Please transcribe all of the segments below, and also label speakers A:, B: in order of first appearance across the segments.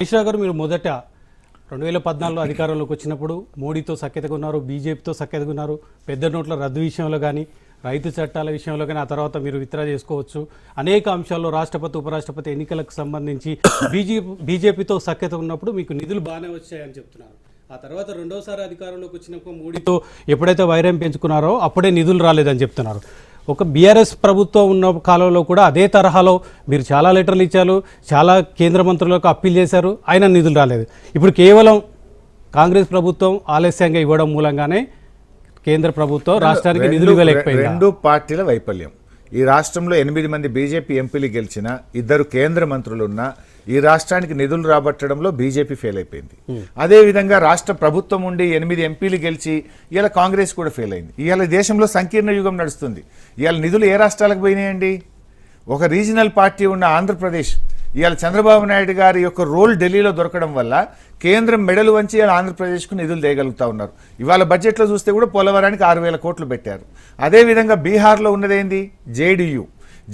A: మిశ్రా గారు, మీరు మొదట 2014లో అధికారంలోకి వచ్చినప్పుడు మోడీతో సఖ్యతగా ఉన్నారు, బీజేపీతో సఖ్యతగా ఉన్నారు. పెద్ద నోట్ల రద్దు విషయంలో కానీ, రైతు చట్టాల విషయంలో కానీ, ఆ తర్వాత మీరు విత్డ్రా చేసుకోవచ్చు. అనేక అంశాల్లో రాష్ట్రపతి ఉపరాష్ట్రపతి ఎన్నికలకు సంబంధించి బీజేపీతో సఖ్యత ఉన్నప్పుడు మీకు నిధులు బాగానే వచ్చాయని చెప్తున్నారు. ఆ తర్వాత రెండోసారి అధికారంలోకి వచ్చినప్పుడు మోడీతో ఎప్పుడైతే వైరం పెంచుకున్నారో అప్పుడే నిధులు రాలేదని చెప్తున్నారు. ఒక బీఆర్ఎస్ ప్రభుత్వం ఉన్న కాలంలో కూడా అదే తరహాలో మీరు చాలా లెటర్లు ఇచ్చారు, చాలా కేంద్ర మంత్రులకు అప్పీల్ చేశారు, అయినా నిధులు రాలేదు. ఇప్పుడు కేవలం కాంగ్రెస్ ప్రభుత్వం ఆలస్యంగా ఇవ్వడం మూలంగానే కేంద్ర ప్రభుత్వం రాష్ట్రానికి నిధులు ఇవ్వలేకపోయింది.
B: రెండు పార్టీల వైఫల్యం. ఈ రాష్ట్రంలో 8 మంది బీజేపీ ఎంపీలు గెలిచిన, 2 కేంద్ర మంత్రులున్న ఈ రాష్ట్రానికి నిధులు రాబట్టడంలో బీజేపీ ఫెయిల్ అయిపోయింది. అదేవిధంగా రాష్ట్ర ప్రభుత్వం ఉండి 8 ఎంపీలు గెలిచి ఇవాళ కాంగ్రెస్ కూడా ఫెయిల్ అయింది. ఇవాళ దేశంలో సంకీర్ణ యుగం నడుస్తుంది. ఇవాళ నిధులు ఏ రాష్ట్రాలకు పోయినాయండి? ఒక రీజనల్ పార్టీ ఉన్న ఆంధ్రప్రదేశ్ ఇవాళ చంద్రబాబు నాయుడు గారి యొక్క రోల్ ఢిల్లీలో దొరకడం వల్ల కేంద్రం మెడలు వంచి ఇవాళ ఆంధ్రప్రదేశ్కు నిధులు తేగలుగుతా ఉన్నారు. ఇవాళ బడ్జెట్లో చూస్తే కూడా పోలవరానికి 6,000 కోట్లు పెట్టారు. అదేవిధంగా బీహార్లో ఉన్నదేంది?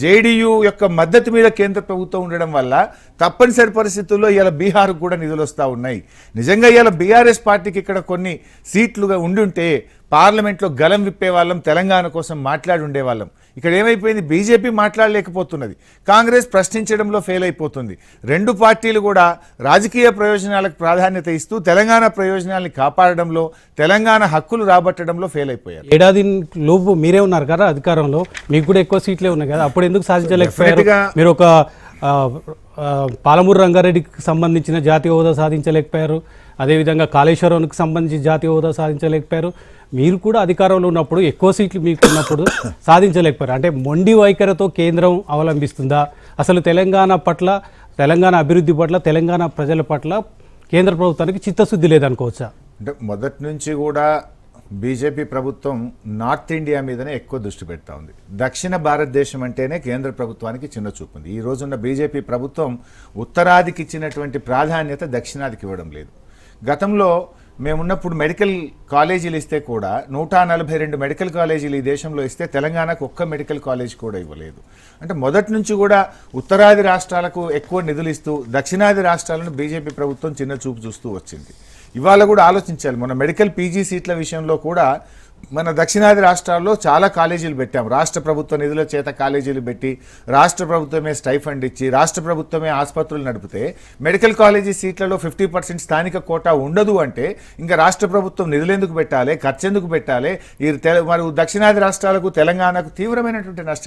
B: జేడీయూ యొక్క మద్దతు మీద కేంద్ర ప్రభుత్వం ఉండడం వల్ల తప్పనిసరి పరిస్థితుల్లో ఇవాళ బీహార్కు కూడా నిధులు వస్తూ ఉన్నాయి. నిజంగా ఇవాళ బీఆర్ఎస్ పార్టీకి ఇక్కడ కొన్ని సీట్లుగా ఉండుంటే పార్లమెంట్లో గలం విప్పేవాళ్ళం, తెలంగాణ కోసం మాట్లాడి ఉండేవాళ్ళం. ఇక్కడ ఏమైపోయింది? బీజేపీ మాట్లాడలేకపోతున్నది, కాంగ్రెస్ ప్రశ్నించడంలో ఫెయిల్ అయిపోతుంది. రెండు పార్టీలు కూడా రాజకీయ ప్రయోజనాలకు ప్రాధాన్యత ఇస్తూ తెలంగాణ ప్రయోజనాల్ని కాపాడడంలో, తెలంగాణ హక్కులు రాబట్టడంలో ఫెయిల్ అయిపోయారు.
A: ఏడాది లోపు మీరే ఉన్నారు కదా అధికారంలో, మీకు కూడా ఎక్కువ సీట్లే ఉన్నాయి కదా, అప్పుడు ఎందుకు సాధించలేకపోయారు? మీరు ఒక పాలమూరు రంగారెడ్డికి సంబంధించిన జాతీయ హోదా సాధించలేకపోయారు, అదేవిధంగా కాళేశ్వరంకి సంబంధించి జాతీయ హోదా సాధించలేకపోయారు. మీరు కూడా అధికారంలో ఉన్నప్పుడు ఎక్కువ సీట్లు మీకు ఉన్నప్పుడు సాధించలేకపోయారు. అంటే మొండి వైఖరితో కేంద్రం అవలంబిస్తుందా? అసలు తెలంగాణ పట్ల, తెలంగాణ అభివృద్ధి పట్ల, తెలంగాణ ప్రజల పట్ల కేంద్ర ప్రభుత్వానికి చిత్తశుద్ధి లేదనుకోవచ్చా?
B: అంటే మొదటి నుంచి కూడా బీజేపీ ప్రభుత్వం నార్త్ ఇండియా మీదనే ఎక్కువ దృష్టి పెడతా ఉంది. దక్షిణ భారతదేశం అంటేనే కేంద్ర ప్రభుత్వానికి చిన్న చూపు ఉంది. ఈ రోజున్న బీజేపీ ప్రభుత్వం ఉత్తరాదికి ఇచ్చినటువంటి ప్రాధాన్యత దక్షిణాదికి ఇవ్వడం లేదు. గతంలో మేమున్నప్పుడు మెడికల్ కాలేజీలు ఇస్తే కూడా 142 మెడికల్ కాలేజీలు ఈ దేశంలో ఇస్తే తెలంగాణకు ఒక్క మెడికల్ కాలేజ్ కూడా ఇవ్వలేదు. అంటే మొదటి నుంచి కూడా ఉత్తరాది రాష్ట్రాలకు ఎక్కువ నిధులు ఇస్తూ దక్షిణాది రాష్ట్రాలను బీజేపీ ప్రభుత్వం చిన్న చూపు చూస్తూ వచ్చింది. ఇవాళ కూడా ఆలోచించాలి. మన మెడికల్ పీజీ సీట్ల విషయంలో కూడా మన దక్షిణాది రాష్ట్రాల్లో చాలా కాలేజీలు పెట్టాం. రాష్ట్ర ప్రభుత్వ నిధుల చేత కాలేజీలు పెట్టి, రాష్ట్ర ప్రభుత్వమే స్టైఫండ్ ఇచ్చి, రాష్ట్ర ప్రభుత్వమే ఆసుపత్రులు నడిపితే మెడికల్ కాలేజీ సీట్లలో 50% స్థానిక కోటా ఉండదు అంటే ఇంకా రాష్ట్ర ప్రభుత్వం నిధులు ఎందుకు పెట్టాలి, ఖర్చు ఎందుకు పెట్టాలి? ఈ మరి దక్షిణాది రాష్ట్రాలకు, తెలంగాణకు తీవ్రమైనటువంటి నష్టం